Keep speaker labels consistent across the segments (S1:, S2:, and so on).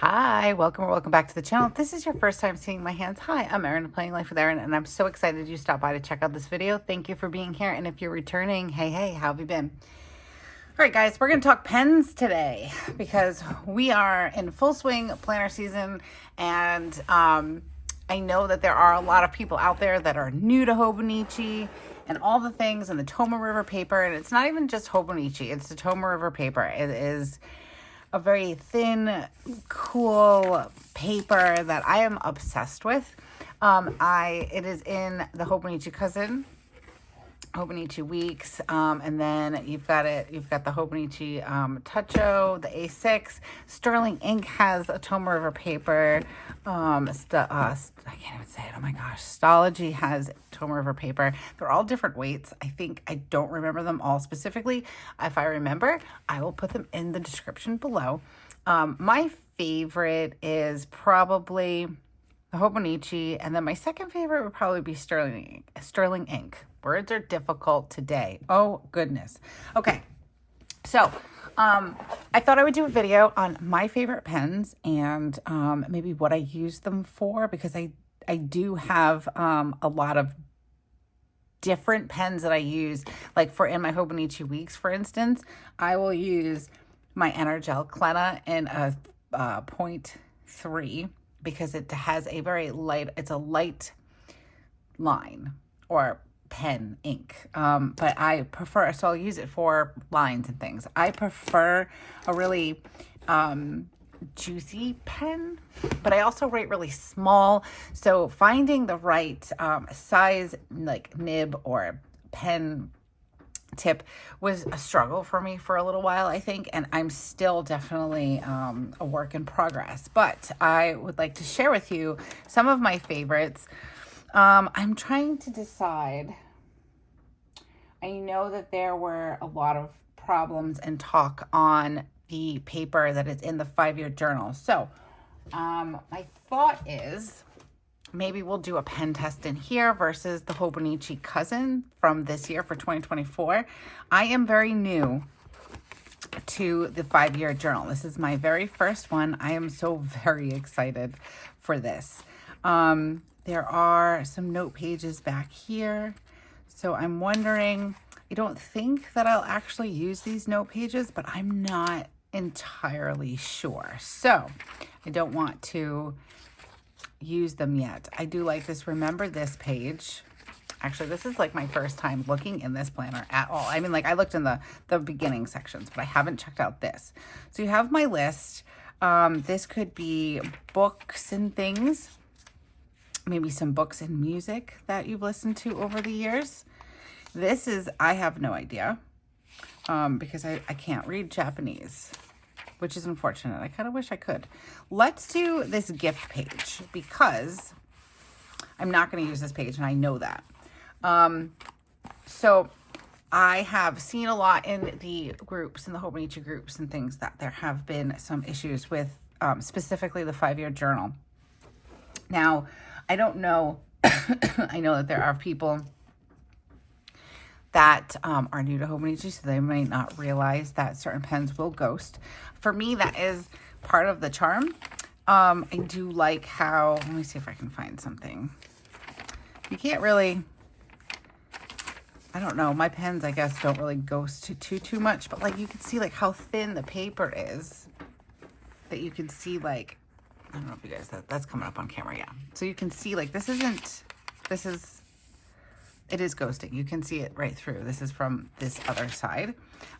S1: Hi, welcome or welcome back to the channel. If this is your first time seeing my hands, hi, I'm Erin, Planning Life with Erin, and I'm so excited you stopped by to check out this video. Thank you for being here, and if you're returning, hey, how have you been? All right, guys, we're going to talk pens today because we are in full swing planner season, and I know that there are a lot of people out there that are new to Hobonichi and all the things and the Tomoe River paper, and it's not even just Hobonichi, it's the Tomoe River paper. It is a very thin, cool paper that I am obsessed with. It is in the Hobonichi Cousin, Hobonichi Weeks, and then you've got the Hobonichi Toucho, the A6. Sterling Ink has a Tomoe River paper. I can't even say it. Oh my gosh. Stology has Tomoe River paper. They're all different weights. I don't remember them all specifically. If I remember, I will put them in the description below. My favorite is probably the Hobonichi, and then my second favorite would probably be Sterling Ink. Words are difficult today. Oh, goodness. Okay, so I thought I would do a video on my favorite pens and maybe what I use them for, because I do have a lot of different pens that I use. Like in my Hobonichi Weeks, for instance, I will use my Energel Clena in a 0.3 because it has a very light, it's a light line or pen ink, but I prefer, so I'll use it for lines and things. I prefer a really juicy pen, but I also write really small, so finding the right size, like nib or pen tip, was a struggle for me for a little while, I think, and I'm still definitely a work in progress, but I would like to share with you some of my favorites. I'm trying to decide. I know that there were a lot of problems and talk on the paper that is in the 5-year journal. So my thought is maybe we'll do a pen test in here versus the Hobonichi Cousin from this year for 2024. I am very new to the 5-year journal. This is my very first one. I am so very excited for this. There are some note pages back here. So I'm wondering, I don't think that I'll actually use these note pages, but I'm not entirely sure. So I don't want to use them yet. I do like this remember this page. Actually, this is like my first time looking in this planner at all. I mean, like I looked in the beginning sections, but I haven't checked out this. So you have my list. This could be books and things. Maybe some books and music that you've listened to over the years. This is, I have no idea, because I can't read Japanese, which is unfortunate. I kind of wish I could. Let's do this gift page because I'm not going to use this page, and I know that. So I have seen a lot in the groups, in the Hobonichi groups and things, that there have been some issues with specifically the 5-year journal. Now, I don't know. I know that there are people that are new to Hobonichi, so they might not realize that certain pens will ghost. For me, that is part of the charm. I do like how, let me see if I can find something. You can't really, I don't know, my pens, I guess, don't really ghost too much, but like you can see like how thin the paper is, that you can see like, I don't know if you guys, that's coming up on camera, yeah. So you can see like it is ghosting. You can see it right through. This is from this other side.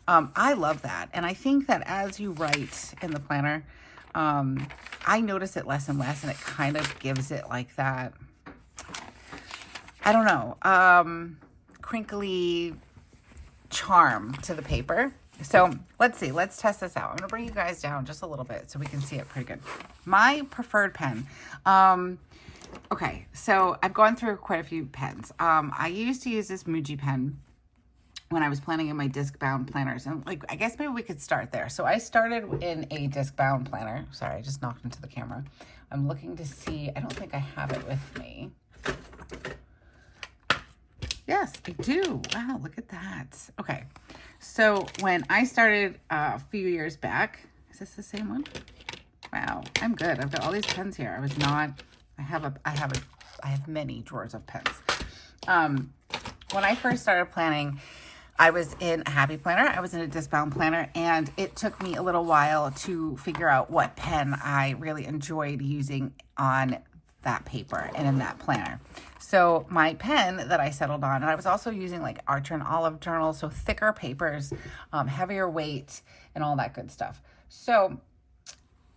S1: I love that. And I think that as you write in the planner, I notice it less and less, and it kind of gives it like that, I don't know, crinkly charm to the paper. So let's see, let's test this out. I'm gonna bring you guys down just a little bit so we can see it pretty good. My preferred pen. Okay, so I've gone through quite a few pens. I used to use this Muji pen when I was planning in my disc-bound planners. And like, I guess maybe we could start there. So I started in a disc-bound planner. Sorry, I just knocked into the camera. I'm looking to see, I don't think I have it with me. Yes, I do. Wow, look at that. Okay, so when I started a few years back, is this the same one? Wow, I'm good. I've got all these pens here. I have many drawers of pens. When I first started planning, I was in a happy planner. I was in a discbound planner, and it took me a little while to figure out what pen I really enjoyed using on that paper and in that planner. So my pen that I settled on, and I was also using like Archer and Olive journals, so thicker papers, heavier weight, and all that good stuff. So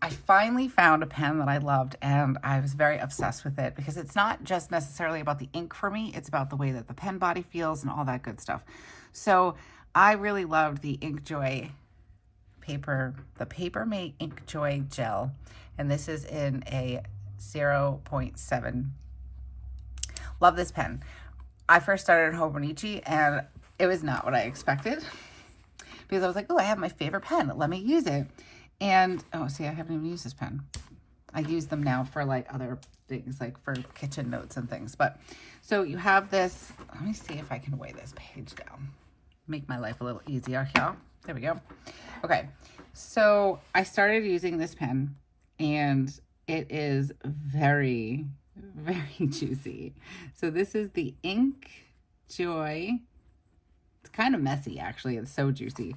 S1: I finally found a pen that I loved, and I was very obsessed with it because it's not just necessarily about the ink for me, it's about the way that the pen body feels and all that good stuff. So I really loved the InkJoy paper, the Papermate InkJoy gel, and this is in a 0.7. Love this pen. I first started in Hobonichi, and it was not what I expected because I was like, oh, I have my favorite pen. Let me use it. And, oh, see, I haven't even used this pen. I use them now for, like, other things, like for kitchen notes and things. But, so you have this. Let me see if I can weigh this page down. Make my life a little easier here. There we go. Okay, so I started using this pen, and it is very, very juicy. So this is the InkJoy. It's kind of messy, actually. It's so juicy.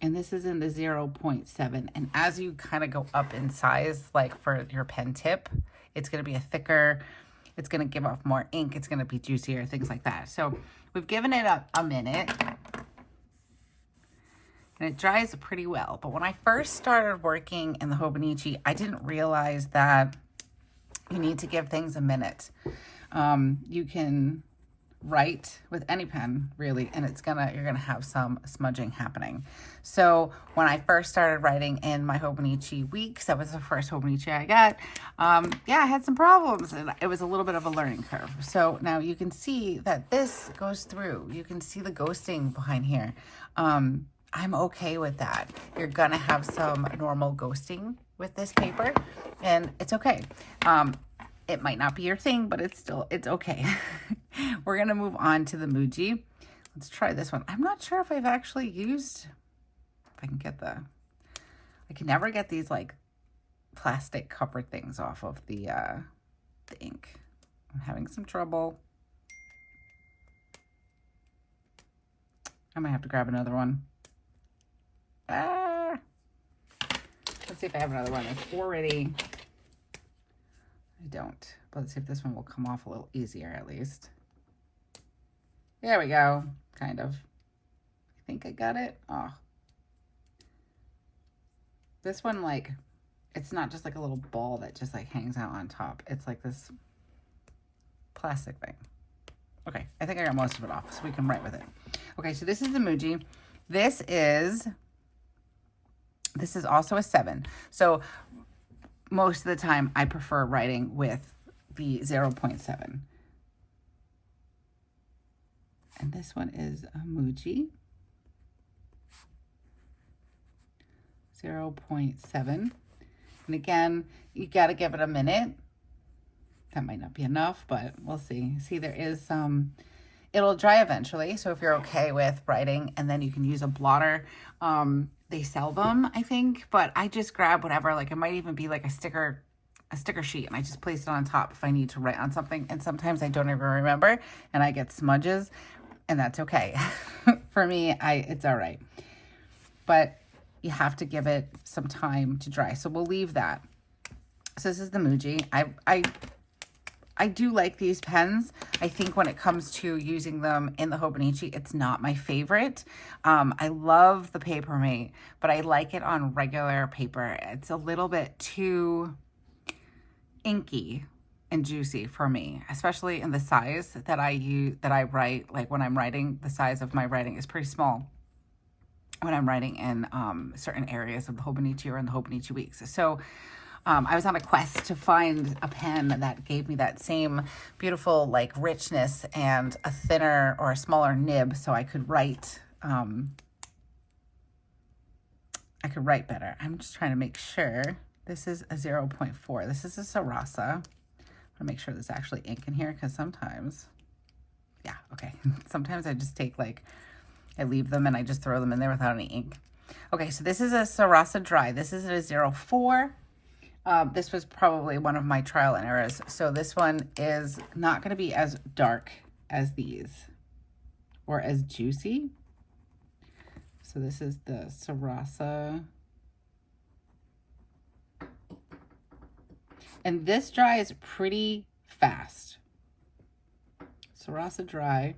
S1: And this is in the 0.7. And as you kind of go up in size, like for your pen tip, it's going to be a thicker, it's going to give off more ink, it's going to be juicier, things like that. So we've given it a minute, and it dries pretty well. But when I first started working in the Hobonichi, I didn't realize that you need to give things a minute. You can write with any pen really, and you're gonna have some smudging happening. So when I first started writing in my Hobonichi weeks, that was the first Hobonichi I got, I had some problems, and it was a little bit of a learning curve. So now you can see that this goes through. You can see the ghosting behind here. I'm okay with that. You're gonna have some normal ghosting with this paper, and it's okay. It might not be your thing, but it's okay. We're going to move on to the Muji. Let's try this one. I'm not sure if I've actually used, if I can get I can never get these like plastic cover things off of the ink. I'm having some trouble. I might have to grab another one. Let's see if I have another one. It's already, I don't, but let's see if this one will come off a little easier at least. There we go, kind of. I think I got it. Oh. This one, like, it's not just like a little ball that just like hangs out on top. It's like this plastic thing. Okay, I think I got most of it off, so we can write with it. Okay, so this is the Muji. This is also a 7. So most of the time I prefer writing with the 0.7. And this one is a Muji 0.7. And again, you got to give it a minute. That might not be enough, but we'll see. See, there is some, it'll dry eventually. So if you're okay with writing, and then you can use a blotter. They sell them, I think, but I just grab whatever. Like it might even be like a sticker sheet, and I just place it on top if I need to write on something. And sometimes I don't even remember, and I get smudges, and that's okay. For me, it's all right. But you have to give it some time to dry. So we'll leave that. So this is the Muji. I do like these pens. I think when it comes to using them in the Hobonichi, it's not my favorite. I love the Papermate, but I like it on regular paper. It's a little bit too inky and juicy for me, especially in the size that I write. Like when I'm writing, the size of my writing is pretty small when I'm writing in certain areas of the Hobonichi or in the Hobonichi weeks. So I was on a quest to find a pen that gave me that same beautiful like richness and a thinner or a smaller nib, so I could write. I could write better. I'm just trying to make sure. This is a 0.4. This is a Sarasa. I want to make sure there's actually ink in here, because sometimes, yeah, okay. Sometimes I just take I leave them and I just throw them in there without any ink. Okay, so this is a Sarasa Dry. This is a 04. This was probably one of my trial and errors. So this one is not going to be as dark as these or as juicy. So this is the Sarasa. And this dries pretty fast. Sarasa Dry.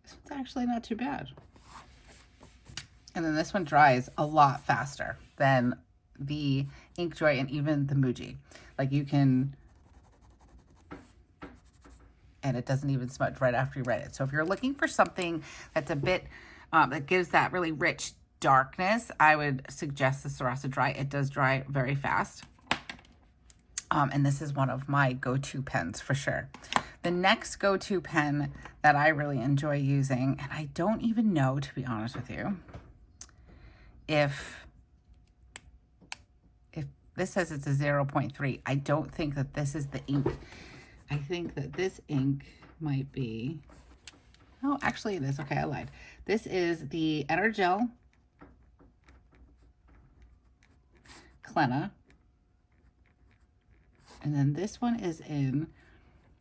S1: This one's actually not too bad. And then this one dries a lot faster than the Ink Joy and even the Muji. Like you can, and it doesn't even smudge right after you write it. So if you're looking for something that's a bit, that gives that really rich darkness, I would suggest the Sarasa Dry. It does dry very fast. And this is one of my go-to pens for sure. The next go-to pen that I really enjoy using, and I don't even know, to be honest with you, if this says it's a 0.3, I don't think that this is the ink. I think that this ink might be, oh, actually it is. Okay, I lied. This is the Energel Clenna. And then this one is in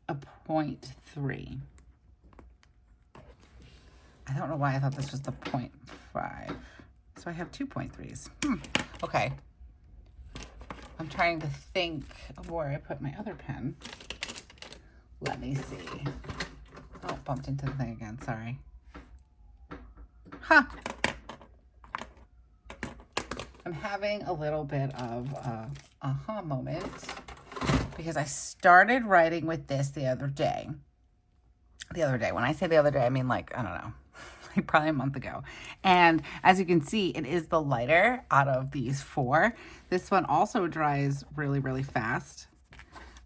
S1: a 0.3. I don't know why I thought this was the 0.5. So I have 2.3s. Okay. I'm trying to think of where I put my other pen. Let me see. Oh, bumped into the thing again. Sorry. Huh. I'm having a little bit of a aha moment because I started writing with this the other day. When I say the other day, I mean like, I don't know, like probably a month ago. And as you can see, it is the lighter out of these four. This one also dries really, really fast.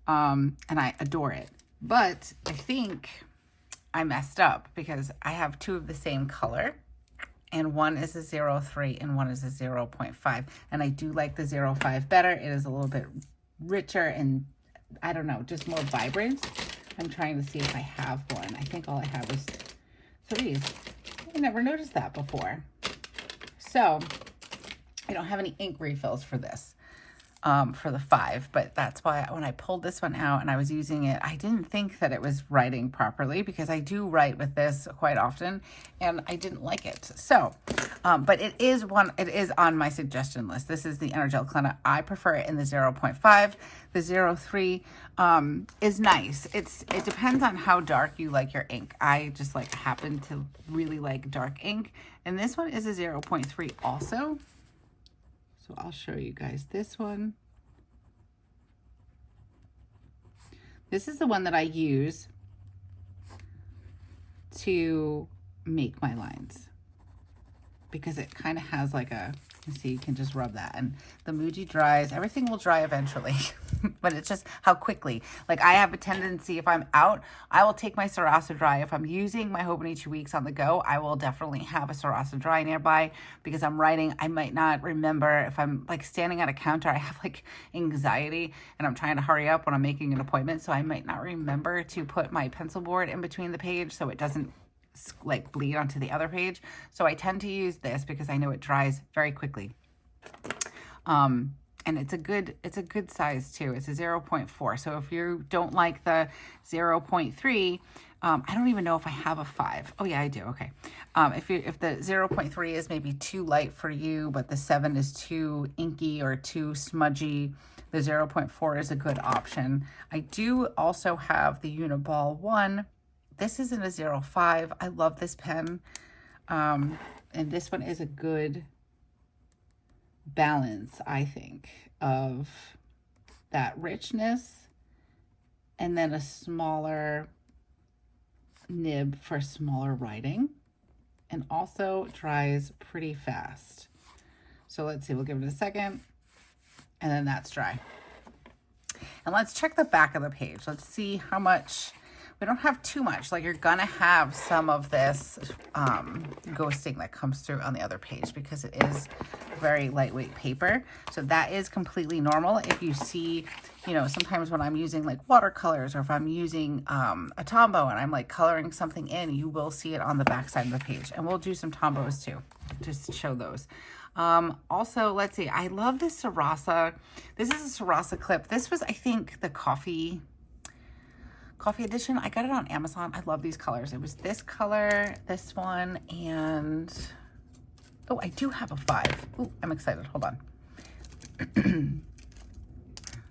S1: And I adore it. But I think I messed up because I have two of the same color. And one is a 0.3 and one is a 0.5. And I do like the 0.5 better. It is a little bit richer and, I don't know, just more vibrant. I'm trying to see if I have one. I think all I have is 3s. I never noticed that before. So I don't have any ink refills for this, for the 5, but that's why when I pulled this one out and I was using it, I didn't think that it was writing properly because I do write with this quite often and I didn't like it. So, but it is on my suggestion list. This is the Energel Clenna. I prefer it in the 0.5. The 0.3 is nice. It depends on how dark you like your ink. I just happen to really like dark ink. And this one is a 0.3 also. So I'll show you guys this one. This is the one that I use to make my lines because it kind of has like a, you see, you can just rub that. And the Muji dries, everything will dry eventually, but it's just how quickly. Like I have a tendency, if I'm out, I will take my Sarasa Dry. If I'm using my Hobonichi Weeks on the go, I will definitely have a Sarasa Dry nearby because I'm writing. I might not remember if I'm like standing at a counter, I have like anxiety and I'm trying to hurry up when I'm making an appointment. So I might not remember to put my pencil board in between the page so it doesn't like bleed onto the other page. So I tend to use this because I know it dries very quickly. And it's a good size too. It's a 0.4. So if you don't like the 0.3, I don't even know if I have a 5. Oh yeah, I do. Okay. If the 0.3 is maybe too light for you, but the 7 is too inky or too smudgy, the 0.4 is a good option. I do also have the Uniball 1. This is in a 0.5. I love this pen. And this one is a good balance, I think, of that richness and then a smaller nib for smaller writing, and also dries pretty fast. So let's see, we'll give it a second, and then that's dry. And let's check the back of the page. Let's see how much. We don't have too much. Like you're gonna have some of this ghosting that comes through on the other page because it is very lightweight paper. So that is completely normal. If you see, you know, sometimes when I'm using like watercolors or if I'm using a Tombow and I'm like coloring something in, you will see it on the back side of the page. And we'll do some Tombos too. just show those. Also, let's see. I love this Sarasa. This is a Sarasa clip. This was, I think, the coffee edition. I got it on Amazon. I love these colors. It was this color, this one, and oh, I do have a 5. Ooh, I'm excited. Hold on.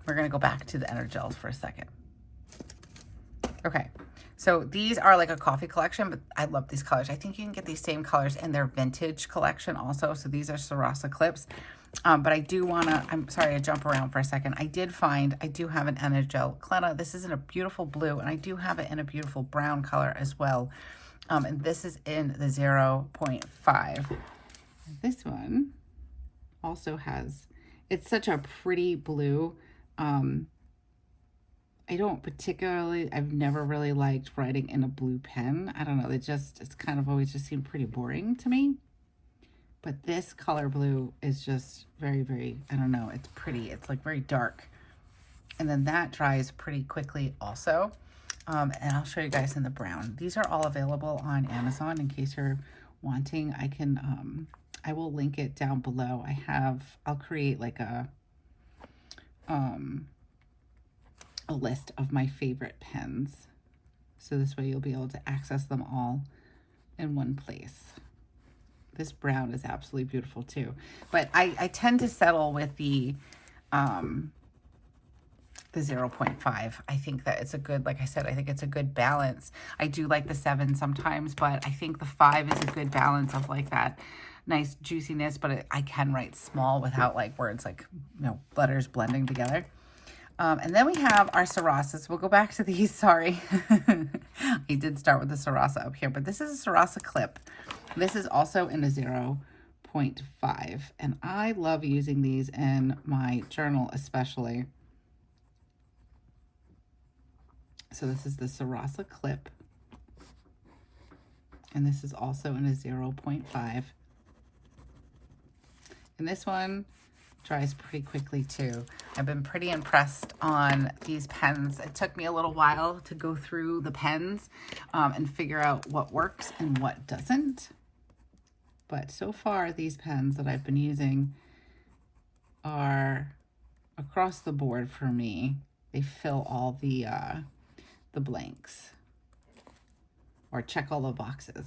S1: We're gonna go back to the Energels for a second. Okay, so these are like a coffee collection, but I love these colors. I think you can get these same colors in their vintage collection also. So these are Sarasa clips. But I do wanna, I'm sorry to jump around for a second. I do have an Energel Clena. This is in a beautiful blue, and I do have it in a beautiful brown color as well. And this is in the 0.5. This one also has, it's such a pretty blue. I don't particularly, I've never really liked writing in a blue pen. I don't know, it's kind of always just seemed pretty boring to me. But this color blue is just very, very, I don't know, it's pretty. It's like very dark. And then that dries pretty quickly also. And I'll show you guys in the brown. These are all available on Amazon in case you're wanting. I will link it down below. I'll create like a list of my favorite pens. So this way you'll be able to access them all in one place. This brown is absolutely beautiful too. But I tend to settle with the 0.5. I think that it's a good, like I said, I think it's a good balance. I do like the 7 sometimes, but I think the 5 is a good balance of like that nice juiciness, but I can write small without like words like, you know, letters blending together. And then we have our Sarasas. We'll go back to these, sorry. I did start with the Sarasa up here, but this is a Sarasa clip. This is also in a 0.5, and I love using these in my journal especially. So this is the Sarasa clip, and this is also in a 0.5. And this one dries pretty quickly too. I've been pretty impressed on these pens. It took me a little while to go through the pens and figure out what works and what doesn't. But so far, these pens that I've been using are across the board for me. They fill all the blanks or check all the boxes.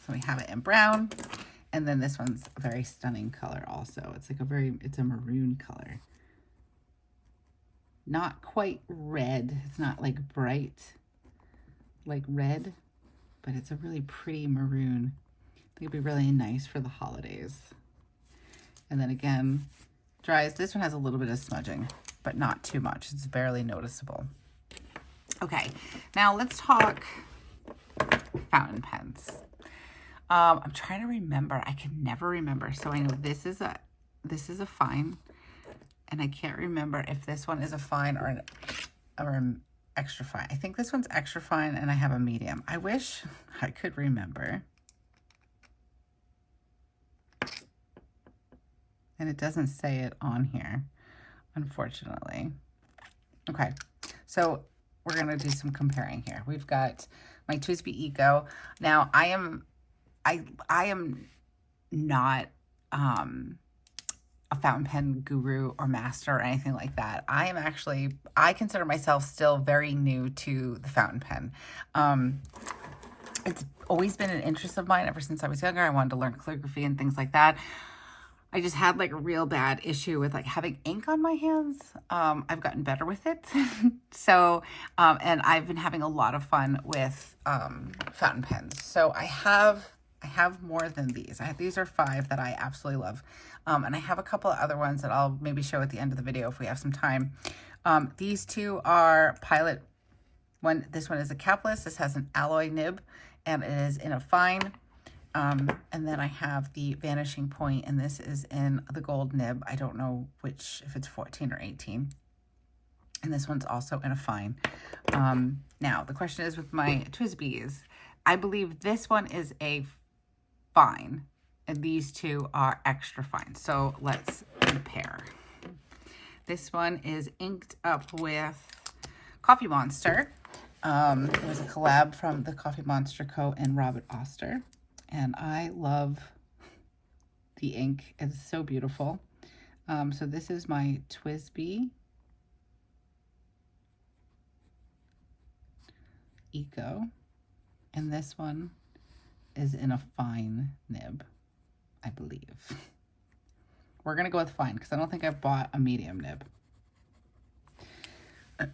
S1: So we have it in brown. And then this one's a very stunning color also. It's like it's a maroon color. Not quite red. It's not like bright, like red, but it's a really pretty maroon. I think it'd be really nice for the holidays. And then again, dries. This one has a little bit of smudging, but not too much. It's barely noticeable. Okay, now let's talk fountain pens. I'm trying to remember. I can never remember. So I know this is a fine, and I can't remember if this one is a fine or an extra fine. I think this one's extra fine, and I have a medium. I wish I could remember. And it doesn't say it on here, unfortunately. Okay, so we're gonna do some comparing here. We've got my TWSBI Eco. Now I am not a fountain pen guru or master or anything like that. I consider myself still very new to the fountain pen. It's always been an interest of mine ever since I was younger. I wanted to learn calligraphy and things like that. I just had like a real bad issue with like having ink on my hands. I've gotten better with it. So, and I've been having a lot of fun with fountain pens. So I have more than these. These are 5 that I absolutely love. And I have a couple of other ones that I'll maybe show at the end of the video if we have some time. These 2 are Pilot. This one is a capless. This has an alloy nib, and it is in a fine. And then I have the Vanishing Point, and this is in the gold nib. I don't know if it's 14 or 18. And this one's also in a fine. Now, the question is with my TWSBIs, I believe this one is a fine, and these 2 are extra fine. So let's compare. This one is inked up with Coffee Monster. It was a collab from the Coffee Monster Co. and Robert Oster. And I love the ink. It's so beautiful. So this is my TWSBI Eco, and this one is in a fine nib, I believe. We're gonna go with fine because I don't think I've bought a medium nib. I'll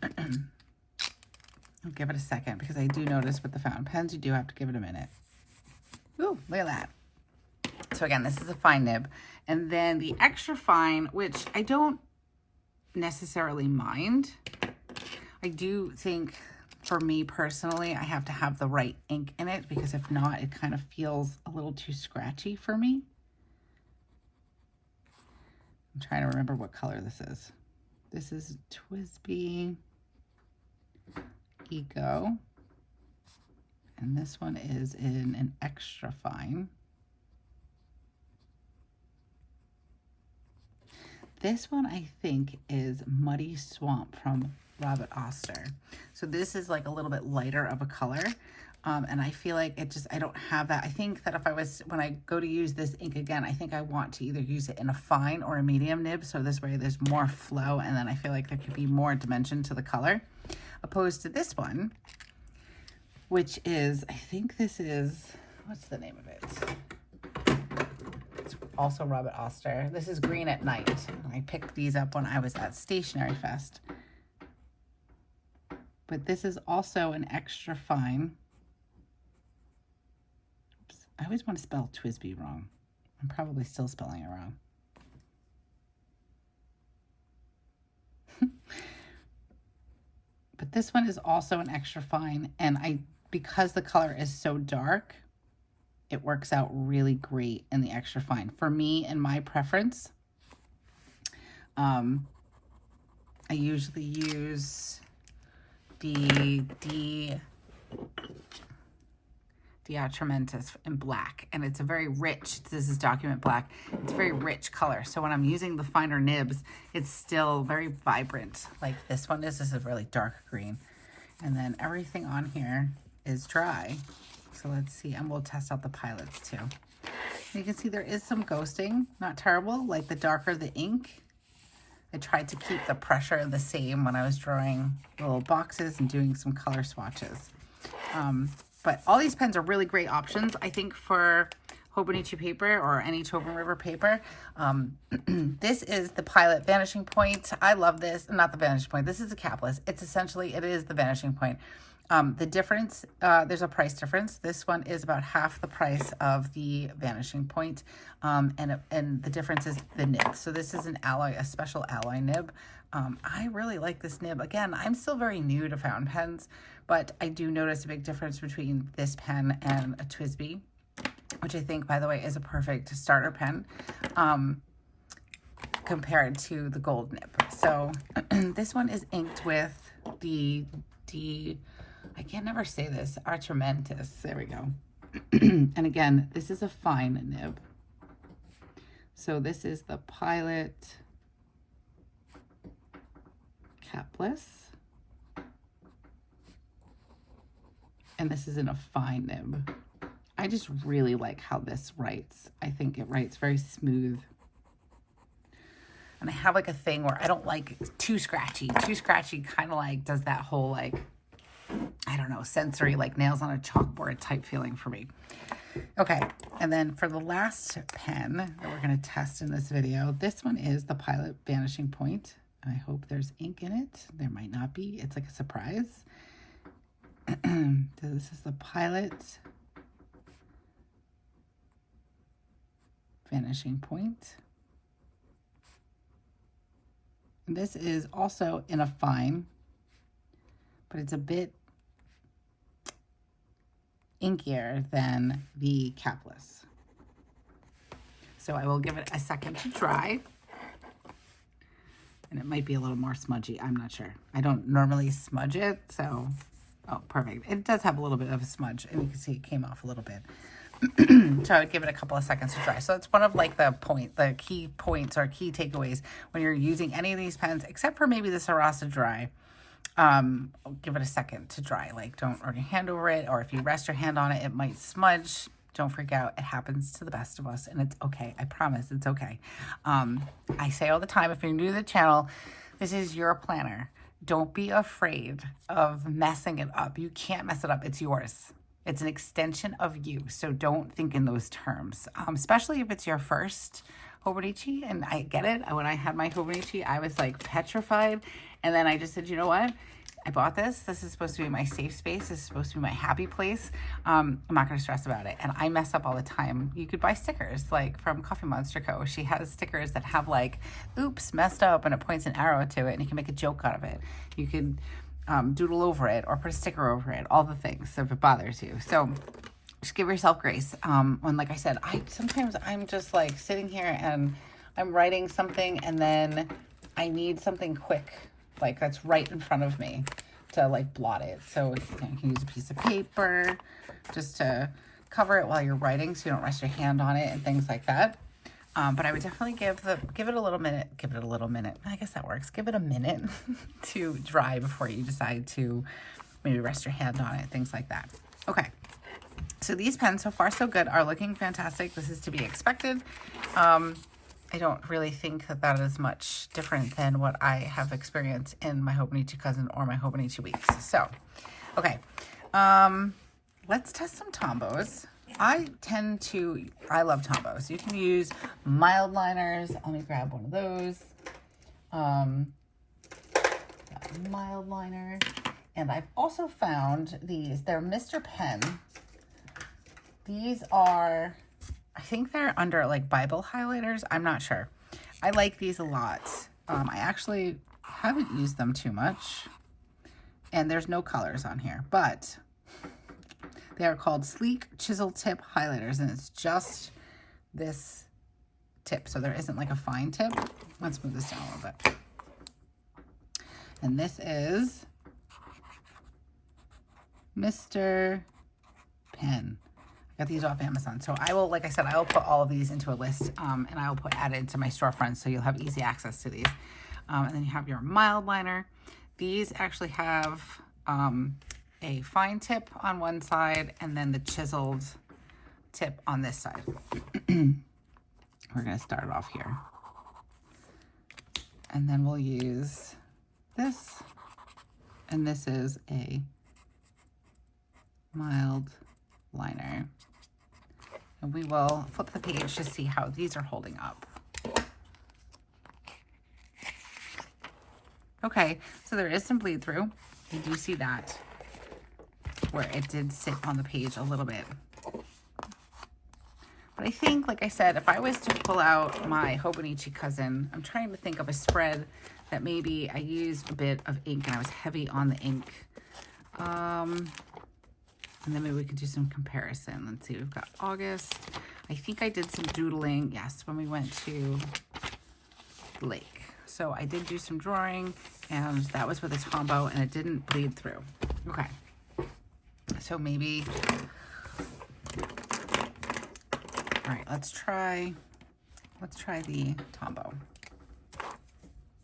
S1: give it a second because I do notice with the fountain pens, you do have to give it a minute. Ooh, look at that. So again, this is a fine nib. And then the extra fine, which I don't necessarily mind. I do think for me personally, I have to have the right ink in it because if not, it kind of feels a little too scratchy for me. I'm trying to remember what color this is. This is TWSBI Eco. And this one is in an extra fine. This one I think is Muddy Swamp from Robert Oster. So this is like a little bit lighter of a color. And I feel like I don't have that. I think that when I go to use this ink again, I think I want to either use it in a fine or a medium nib. So this way there's more flow. And then I feel like there could be more dimension to the color opposed to this one, which is, I think this is, what's the name of it? It's also Robert Oster. This is Green at Night. I picked these up when I was at Stationery Fest. But this is also an extra fine. Oops. I always want to spell TWSBI wrong. I'm probably still spelling it wrong. But this one is also an extra fine, and because the color is so dark, it works out really great in the extra fine. For me, in my preference, I usually use the Trementis in black, and it's a very rich, this is document black, it's a very rich color. So when I'm using the finer nibs, it's still very vibrant like this one is. This is really dark green. And then everything on here is dry. So let's see, and we'll test out the pilots too. You can see there is some ghosting, not terrible. Like the darker the ink, I tried to keep the pressure the same when I was drawing little boxes and doing some color swatches. But all these pens are really great options, I think, for Hobonichi paper or any Tomoe River paper. This is the Pilot Vanishing Point. I love this. Not the Vanishing Point. This is a capless. It is the Vanishing Point. The difference, there's a price difference. This one is about half the price of the Vanishing Point. And the difference is the nib. So this is a special alloy nib. I really like this nib. Again, I'm still very new to fountain pens, but I do notice a big difference between this pen and a TWSBI, which I think, by the way, is a perfect starter pen compared to the gold nib. So this one is inked with the I can't never say this, Trementis. There we go. And again, this is a fine nib. So this is the Pilot Capless. And this is in a fine nib. I just really like how this writes. I think it writes very smooth. And I have like a thing where I don't like too scratchy. Too scratchy kind of like does that whole like, I don't know, sensory, like nails on a chalkboard type feeling for me. Okay, and then for the last pen that we're going to test in this video, this one is the Pilot Vanishing Point. I hope there's ink in it. There might not be. It's like a surprise. So this is the Pilot Vanishing Point. And this is also in a fine, but it's a bit inkier than the capless. So I will give it a second to dry. And it might be a little more smudgy. I'm not sure. I don't normally smudge it, so... Oh, perfect. It does have a little bit of a smudge, and you can see it came off a little bit. So I would give it a couple of seconds to dry. So it's one of like the key points or key takeaways when you're using any of these pens, except for maybe the Sarasa Dry. Give it a second to dry. Like, don't run your hand over it, or if you rest your hand on it, it might smudge. Don't freak out. It happens to the best of us, and it's okay. I promise it's okay. I say all the time, if you're new to the channel, this is your planner. Don't be afraid of messing it up. You can't mess it up. It's yours. It's an extension of you. So don't think in those terms, especially if it's your first Hobonichi. And I get it. When I had my Hobonichi, I was like petrified. And then I just said, you know what? I bought this. This is supposed to be my safe space. This is supposed to be my happy place. I'm not going to stress about it. And I mess up all the time. You could buy stickers like from Coffee Monster Co. She has stickers that have like, oops, messed up, and it points an arrow to it, and you can make a joke out of it. You can doodle over it or put a sticker over it, all the things if it bothers you. So just give yourself grace. When, like I said, sometimes I'm just like sitting here and I'm writing something, and then I need something quick, like that's right in front of me to like blot it. So you can use a piece of paper just to cover it while you're writing so you don't rest your hand on it and things like that. But I would definitely give it a little minute. Give it a little minute. I guess that works. Give it a minute to dry before you decide to maybe rest your hand on it, things like that. Okay. So these pens, so far so good, are looking fantastic. This is to be expected. I don't really think that is much different than what I have experienced in my Hobonichi Cousin or my Hobonichi Weeks. So, okay. Let's test some Tombos. I love Tombos. You can use mild liners. Let me grab one of those. Mild liner. And I've also found these. They're Mr. Pen. These are, I think they're under like Bible highlighters. I'm not sure. I like these a lot. I actually haven't used them too much. And there's no colors on here, but they are called Sleek Chisel Tip Highlighters, and it's just this tip. So there isn't like a fine tip. Let's move this down a little bit. And this is Mr. Pen. I got these off Amazon. So I will, like I said, I will put all of these into a list, and I will add it to my storefront so you'll have easy access to these. And then you have your mild liner. These actually have a fine tip on one side and then the chiseled tip on this side. We're going to start off here. And then we'll use this. And this is a mild liner. And we will flip the page to see how these are holding up. Okay, so there is some bleed through. You do see that, where it did sit on the page a little bit. But I think, like I said, if I was to pull out my Hobonichi Cousin, I'm trying to think of a spread that maybe I used a bit of ink and I was heavy on the ink. And then maybe we could do some comparison. Let's see, we've got August. I think I did some doodling, yes, when we went to the lake. So I did do some drawing, and that was with a Tombow, and it didn't bleed through. Okay. So maybe, all right, let's try the Tombow.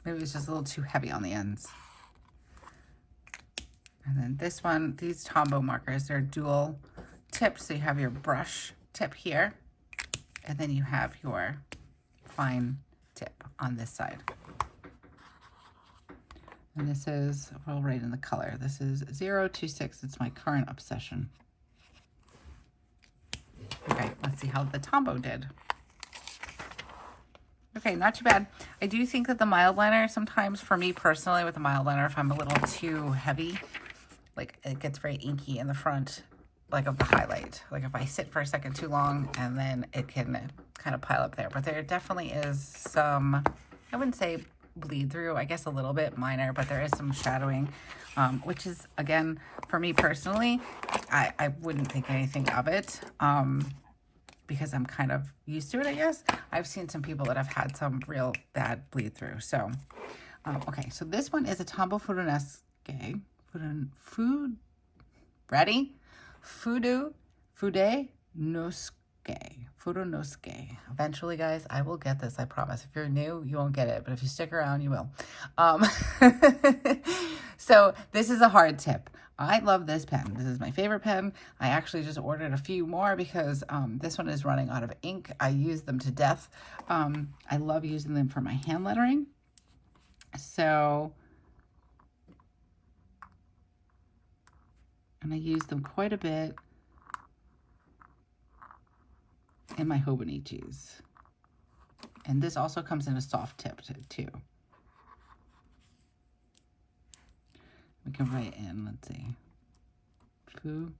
S1: Maybe it was just a little too heavy on the ends. And then this one, these Tombow markers, they're dual tips. So you have your brush tip here, and then you have your fine tip on this side. And this is, we'll write in the color. This is 026. It's my current obsession. Okay, let's see how the Tombow did. Okay, not too bad. I do think that the mild liner, sometimes for me personally with the mild liner, if I'm a little too heavy, like it gets very inky in the front, like of the highlight. Like if I sit for a second too long, and then it can kind of pile up there. But there definitely is some, I wouldn't say bleed through, I guess a little bit minor, but there is some shadowing, which is, again, for me personally, I wouldn't think anything of it, because I'm kind of used to it, I guess. I've seen some people that have had some real bad bleed through. So, okay, so this one is a Tombow Fudonosuke. Ready? Fudonosuke. Eventually, guys, I will get this, I promise. If you're new, you won't get it, but if you stick around, you will. So this is a hard tip. I love this pen. This is my favorite pen. I actually just ordered a few more because this one is running out of ink. I use them to death. I love using them for my hand lettering. So, and I use them quite a bit in my Hobonichis. And this also comes in a soft tip too. We can write in, let's see, foo.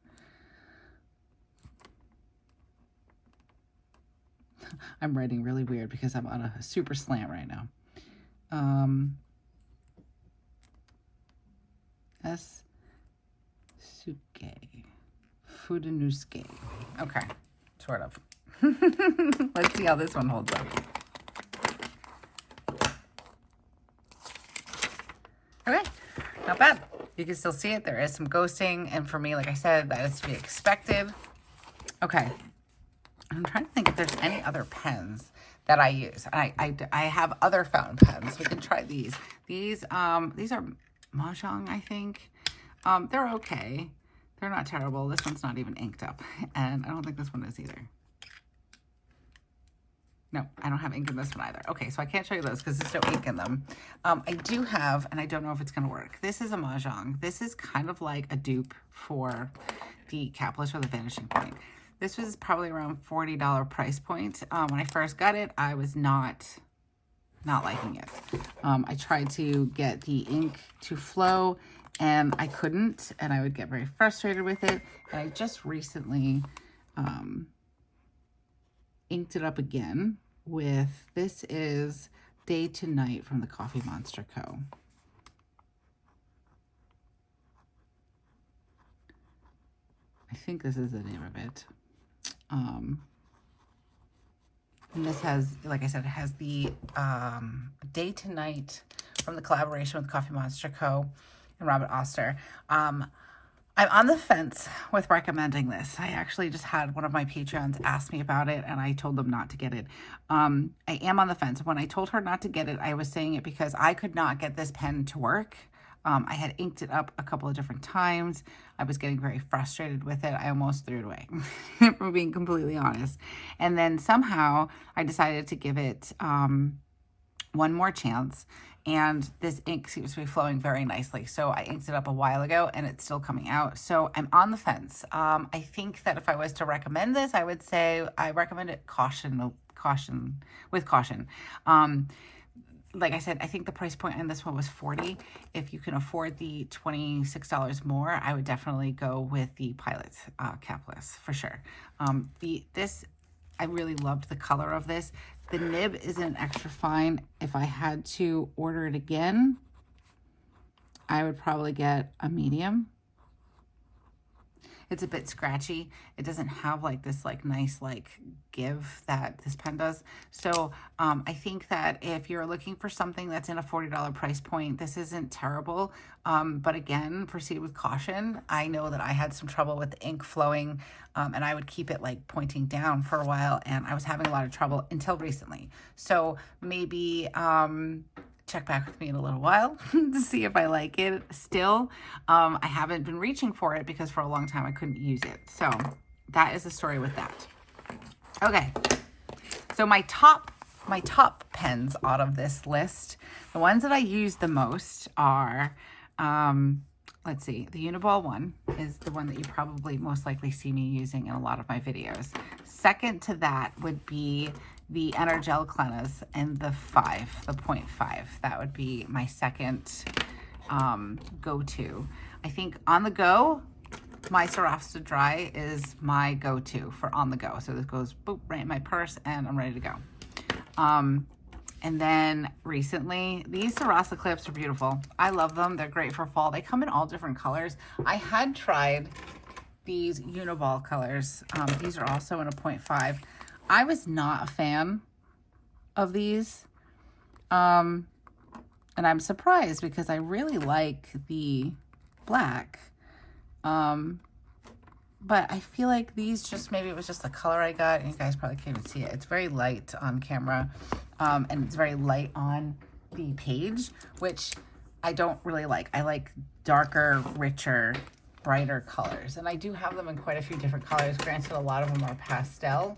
S1: I'm writing really weird because I'm on a super slant right now. S. Suke. Fudanusuke. Okay, sort of. Let's see how this one holds up. Okay, not bad. You can still see it. There is some ghosting, and for me, like I said, that is to be expected. Okay, I'm trying to think if there's any other pens that I use. I have other fountain pens. We can try these. These are Mahjong, I think. They're okay. They're not terrible. This one's not even inked up, and I don't think this one is either. No, I don't have ink in this one either. Okay, so I can't show you those because there's no ink in them. I do have, and I don't know if it's going to work. This is a Mahjong. This is kind of like a dupe for the capless or the vanishing point. This was probably around $40 price point. When I first got it, I was not liking it. I tried to get the ink to flow, and I couldn't, and I would get very frustrated with it. And I just recently inked it up again with, this is Day to Night from the Coffee Monster Co. I think this is the name of it. And this has, like I said, it has the Day to Night from the collaboration with Coffee Monster Co. and Robert Oster. I'm on the fence with recommending this. I actually just had one of my Patreons ask me about it, and I told them not to get it. I am on the fence. When I told her not to get it, I was saying it because I could not get this pen to work. I had inked it up a couple of different times. I was getting very frustrated with it. I almost threw it away, for being completely honest. And then somehow I decided to give it one more chance. And this ink seems to be flowing very nicely. So I inked it up a while ago, and it's still coming out. So I'm on the fence. I think that if I was to recommend this, I would say I recommend it with caution. Like I said, I think the price point on this one was $40. If you can afford the $26 more, I would definitely go with the Pilot capless for sure. I really loved the color of this. The nib isn't extra fine. If I had to order it again, I would probably get a medium. It's a bit scratchy. It doesn't have like this nice give that this pen does. So I think that if you're looking for something that's in a $40 price point, this isn't terrible. But again, proceed with caution. I know that I had some trouble with the ink flowing, and I would keep it pointing down for a while, and I was having a lot of trouble until recently. So maybe check back with me in a little while to see if I like it still. I haven't been reaching for it because for a long time I couldn't use it. So that is the story with that. Okay, so my top pens out of this list, the ones that I use the most are, let's see, the Uniball one is the one that you probably most likely see me using in a lot of my videos. Second to that would be the Energel Cleanse and the 0.5. That would be my second go-to. I think on the go, my Swarovski Dry is my go-to for on the go. So this goes boop right in my purse and I'm ready to go. And then recently, these Swarovski clips are beautiful. I love them. They're great for fall. They come in all different colors. I had tried these Uniball colors. These are also in a 0.5. I was not a fan of these. And I'm surprised because I really like the black. But I feel like these just, maybe it was just the color I got, and you guys probably can't even see it. It's very light on camera, and it's very light on the page, which I don't really like. I like darker, richer brighter colors. And I do have them in quite a few different colors. Granted, a lot of them are pastel,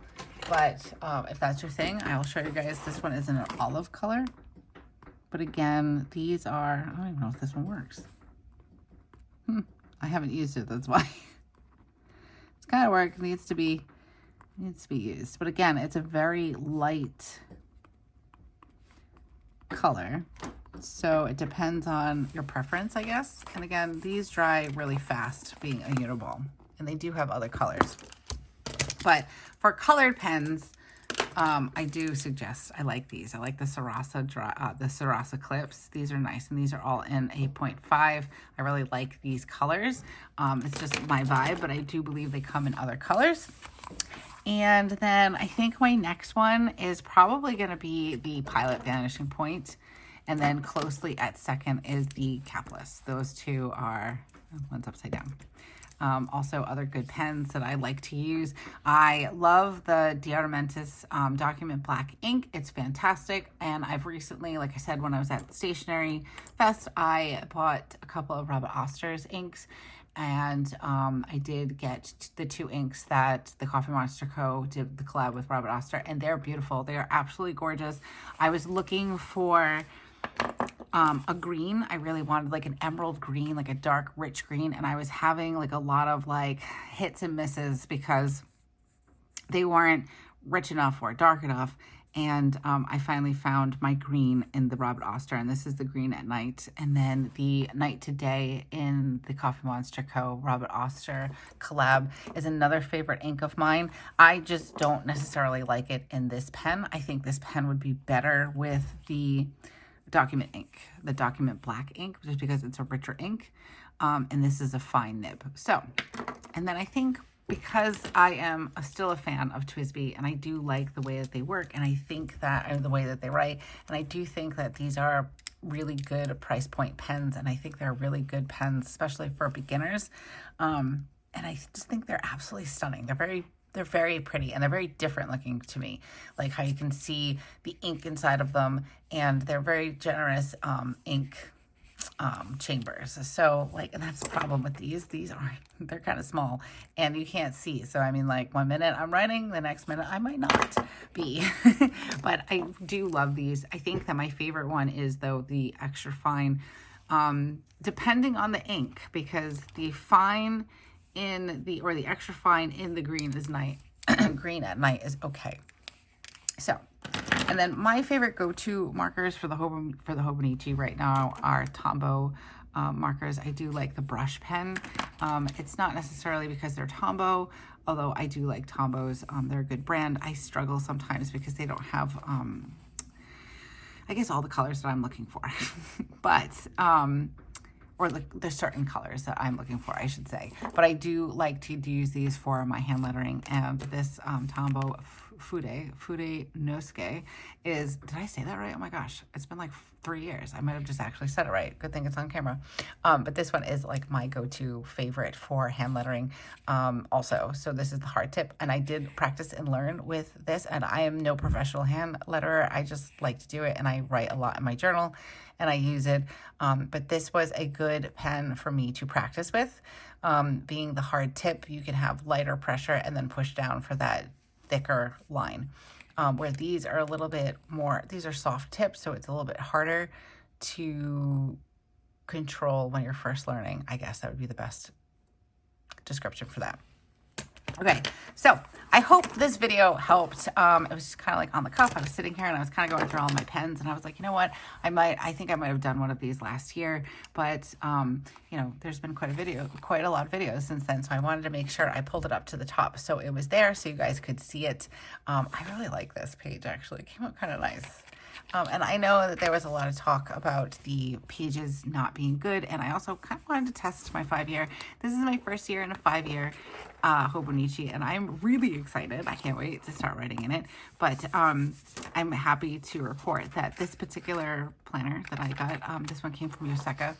S1: but if that's your thing, I will show you guys. This one is in an olive color. But again, these are, I don't even know if this one works. I haven't used it, that's why. It's kind of work, needs to be used. But again, it's a very light color. So it depends on your preference, I guess. And again, these dry really fast being a uniball. And they do have other colors. But for colored pens, I do suggest, I like these. I like the Sarasa clips. These are nice, and these are all in 8.5. I really like these colors. It's just my vibe, but I do believe they come in other colors. And then I think my next one is probably going to be the Pilot Vanishing Point. And then closely at second is the Capless. Those two are, one's upside down. Also other good pens that I like to use. I love the Diarmentis Document Black ink. It's fantastic. And I've recently, like I said, when I was at Stationery Fest, I bought a couple of Robert Oster's inks. And I did get the 2 inks that the Coffee Monster Co. did the collab with Robert Oster. And they're beautiful. They are absolutely gorgeous. I was looking for a green. I really wanted like an emerald green, like a dark rich green, and I was having like a lot of like hits and misses because they weren't rich enough or dark enough. And I finally found my green in the Robert Oster, and this is the green at night. And then the night to day in the Coffee Monster Co. Robert Oster collab is another favorite ink of mine. I just don't necessarily like it in this pen. I think this pen would be better with the document ink, the document black ink, just because it's a richer ink. And this is a fine nib. So, and then I think because I am still a fan of TWSBI, and I do like the way that they work, and I think that, and the way that they write, and I do think that these are really good price point pens, and I think they're really good pens, especially for beginners. And I just think they're absolutely stunning. They're very pretty, and they're very different looking to me. Like how you can see the ink inside of them, and they're very generous ink chambers. So like, and that's the problem with these. They're kind of small, and you can't see. So I mean, like 1 minute I'm writing, the next minute I might not be. But I do love these. I think that my favorite one is though the extra fine, depending on the ink, because the fine in the, or the extra fine in the green is green at night is okay. So, and then my favorite go-to markers for the Hobonichi right now are Tombow markers. I do like the brush pen. It's not necessarily because they're Tombow, although I do like Tombows. They're a good brand. I struggle sometimes because they don't have, I guess, all the colors that I'm looking for. But, or there's certain colors that I'm looking for, I should say. But I do like to use these for my hand lettering. And this Tombow Fude Nosuke is, did I say that right? Oh my gosh, it's been like 3 years. I might have just actually said it right. Good thing it's on camera. But this one is like my go-to favorite for hand lettering also. So this is the hard tip, and I did practice and learn with this, and I am no professional hand letterer. I just like to do it, and I write a lot in my journal, and I use it. But this was a good pen for me to practice with. Being the hard tip, you can have lighter pressure and then push down for that thicker line. Where these are a little bit more, these are soft tips, so it's a little bit harder to control when you're first learning. I guess that would be the best description for that. Okay, so I hope this video helped. It was just kind of like on the cuff. I was sitting here and I was kind of going through all my pens, and I was like, you know what? I think I might have done one of these last year, but you know, there's been quite a lot of videos since then. So I wanted to make sure I pulled it up to the top so it was there so you guys could see it. I really like this page actually. It came out kind of nice. And I know that there was a lot of talk about the pages not being good, and I also kind of wanted to test my 5-year. This is my first year in a 5-year Hobonichi, and I'm really excited. I can't wait to start writing in it. But I'm happy to report that this particular planner that I got, this one came from Yoseka.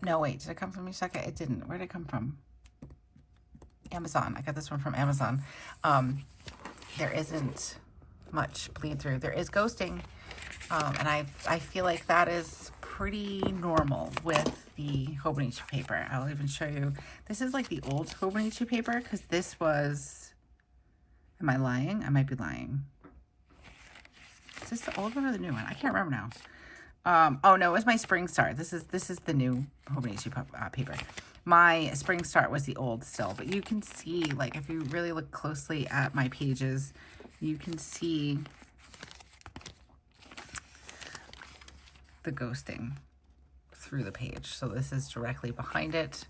S1: No, wait, did it come from Yoseka? It didn't. Where did it come from? Amazon. I got this one from Amazon. There isn't much bleed through. There is ghosting. And I feel like that is pretty normal with the Hobonichi paper. I'll even show you. This is like the old Hobonichi paper because this was, am I lying? I might be lying. Is this the old one or the new one? I can't remember now. Oh no, it was my Spring Start. This is the new Hobonichi paper. My Spring Start was the old still, but you can see, like, if you really look closely at my pages, you can see the ghosting through the page. So this is directly behind it.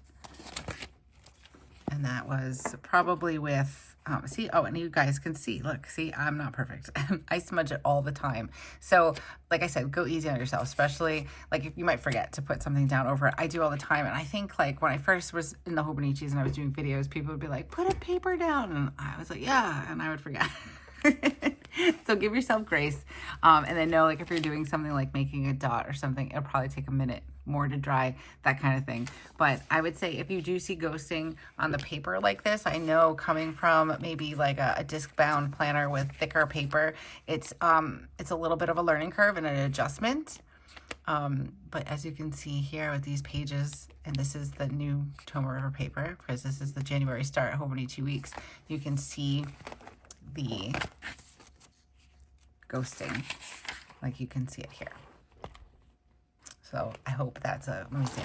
S1: And that was probably with, see, oh, and you guys can see, look, see, I'm not perfect. I smudge it all the time. So like I said, go easy on yourself, especially like if you might forget to put something down over it. I do all the time. And I think like when I first was in the Hobonichis and I was doing videos, people would be like, put a paper down. And I was like, yeah, and I would forget. So give yourself grace. And then know, like, if you're doing something like making a dot or something, it'll probably take a minute more to dry, that kind of thing. But I would say if you do see ghosting on the paper like this, I know coming from maybe like a disc bound planner with thicker paper, it's a little bit of a learning curve and an adjustment. But as you can see here with these pages, and this is the new Tomoe River paper, because this is the January start Hobonichi weeks, you can see the ghosting, like you can see it here. So I hope that's let me see,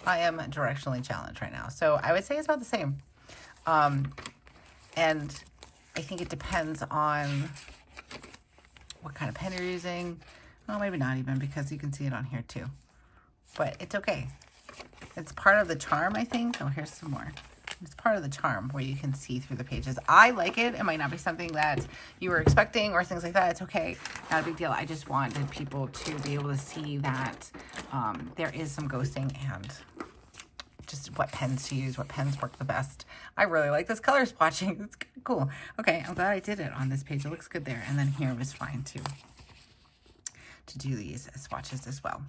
S1: I am directionally challenged right now. So I would say it's about the same. And I think it depends on what kind of pen you're using. Well, maybe not even, because you can see it on here too. But it's okay. It's part of the charm, I think. Oh, here's some more. It's part of the charm where you can see through the pages. I like it. It might not be something that you were expecting or things like that. It's okay. Not a big deal. I just wanted people to be able to see that there is some ghosting and just what pens to use, what pens work the best. I really like this color swatching. It's cool. Okay, I'm glad I did it on this page. It looks good there. And then here was fine too, to do these swatches as well.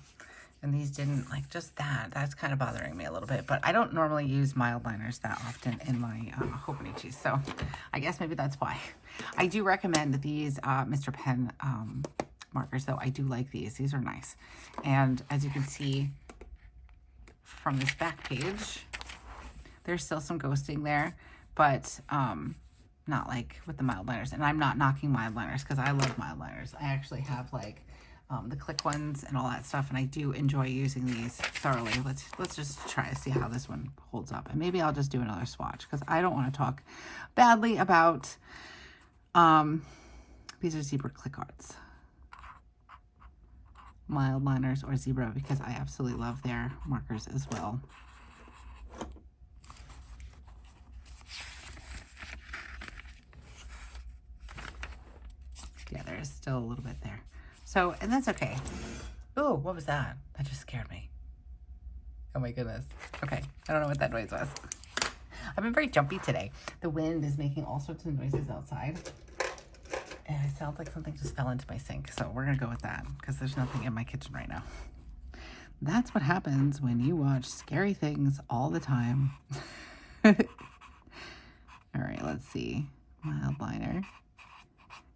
S1: And these didn't, like, just that's kind of bothering me a little bit. But I don't normally use mild liners that often in my Hobonichis. So I guess maybe that's why. I do recommend these Mr. Pen markers, though. I do like these. These are nice. And as you can see from this back page, there's still some ghosting there. But not like with the mild liners. And I'm not knocking mild liners because I love mild liners. I actually have, like, the click ones and all that stuff, and I do enjoy using these thoroughly. Let's just try to see how this one holds up, and maybe I'll just do another swatch because I don't want to talk badly about these are zebra click arts, mild liners or zebra, because I absolutely love their markers as well. Yeah, there's still a little bit there. So, and that's okay. Oh, what was that? That just scared me. Oh my goodness. Okay, I don't know what that noise was. I've been very jumpy today. The wind is making all sorts of noises outside. And it sounds like something just fell into my sink. So we're gonna go with that because there's nothing in my kitchen right now. That's what happens when you watch scary things all the time. All right, let's see. Mild liner.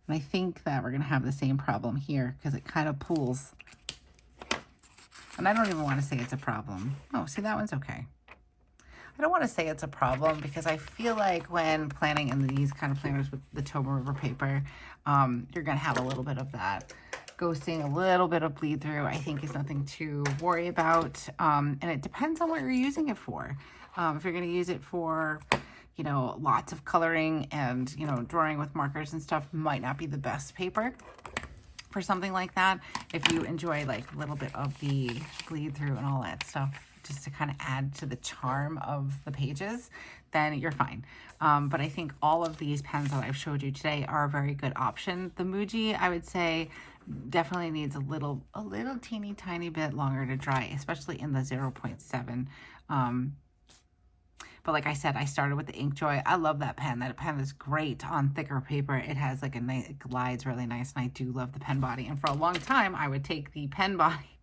S1: And I think that we're going to have the same problem here because it kind of pools. And I don't even want to say it's a problem. Oh, see, that one's okay. I don't want to say it's a problem because I feel like when planning in these kind of planners with the Tomoe River paper, you're going to have a little bit of that ghosting, a little bit of bleed through. I think is nothing to worry about. And it depends on what you're using it for. If you're going to use it for, you know, lots of coloring and, you know, drawing with markers and stuff, might not be the best paper for something like that. If you enjoy like a little bit of the bleed through and all that stuff, just to kind of add to the charm of the pages, then you're fine. But I think all of these pens that I've showed you today are a very good option. The Muji, I would say, definitely needs a little teeny tiny bit longer to dry, especially in the 0.7. But like I said, I started with the Inkjoy. I love that pen. That pen is great on thicker paper. It has like a nice, it glides really nice, and I do love the pen body. And for a long time, I would take the pen body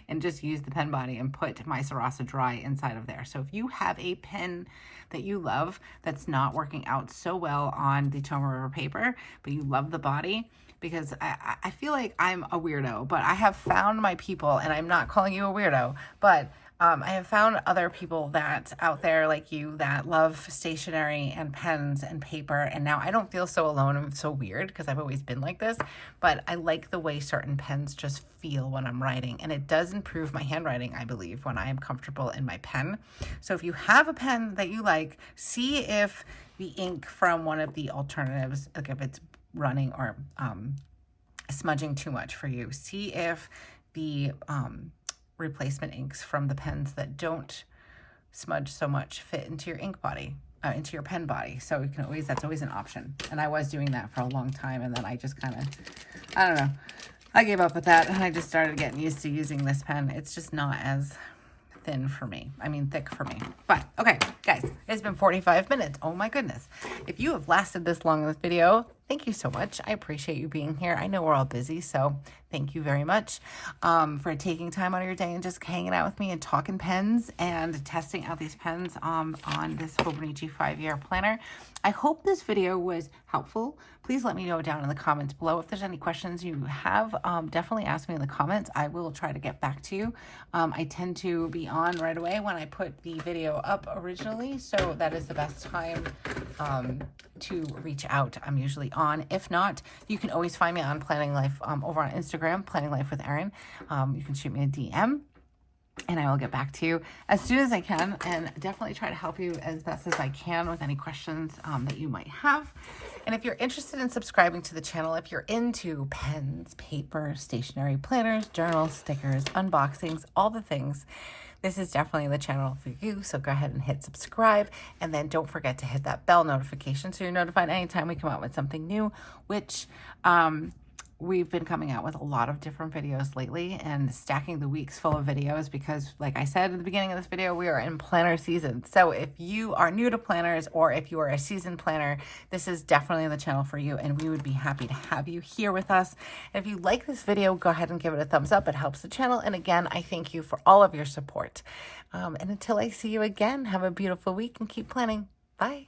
S1: and just use the pen body and put my Sarasa Dry inside of there. So if you have a pen that you love that's not working out so well on the Tomoe River paper, but you love the body, because I feel like I'm a weirdo, but I have found my people, and I'm not calling you a weirdo, but I have found other people that out there like you that love stationery and pens and paper. And now I don't feel so alone. I'm so weird because I've always been like this, but I like the way certain pens just feel when I'm writing. And it does improve my handwriting, I believe, when I am comfortable in my pen. So if you have a pen that you like, see if the ink from one of the alternatives, like if it's running or smudging too much for you. See if the replacement inks from the pens that don't smudge so much fit into your ink body, into your pen body. So you can always, that's always an option. And I was doing that for a long time, and then I just kind of, I don't know, I gave up with that, and I just started getting used to using this pen. It's just not as thin for me. I mean, thick for me. But okay, guys, it's been 45 minutes. Oh my goodness. If you have lasted this long in this video, thank you so much. I appreciate you being here. I know we're all busy, so thank you very much for taking time out of your day and just hanging out with me and talking pens and testing out these pens on this Hobonichi 5-year planner. I hope this video was helpful. Please let me know down in the comments below. If there's any questions you have, definitely ask me in the comments. I will try to get back to you. I tend to be on right away when I put the video up originally, so that is the best time to reach out. I'm usually on. If not, you can always find me on Planning Life over on Instagram, PlanningLifeWithErin. You can shoot me a DM, and I will get back to you as soon as I can, and definitely try to help you as best as I can with any questions that you might have. And if you're interested in subscribing to the channel, if you're into pens, paper, stationery, planners, journals, stickers, unboxings, all the things, this is definitely the channel for you. So go ahead and hit subscribe, and then don't forget to hit that bell notification so you're notified anytime we come out with something new, which we've been coming out with a lot of different videos lately and stacking the weeks full of videos because, like I said at the beginning of this video, we are in planner season. So if you are new to planners or if you are a seasoned planner, this is definitely the channel for you, and we would be happy to have you here with us. And if you like this video, go ahead and give it a thumbs up. It helps the channel. And again, I thank you for all of your support. And until I see you again, have a beautiful week and keep planning. Bye.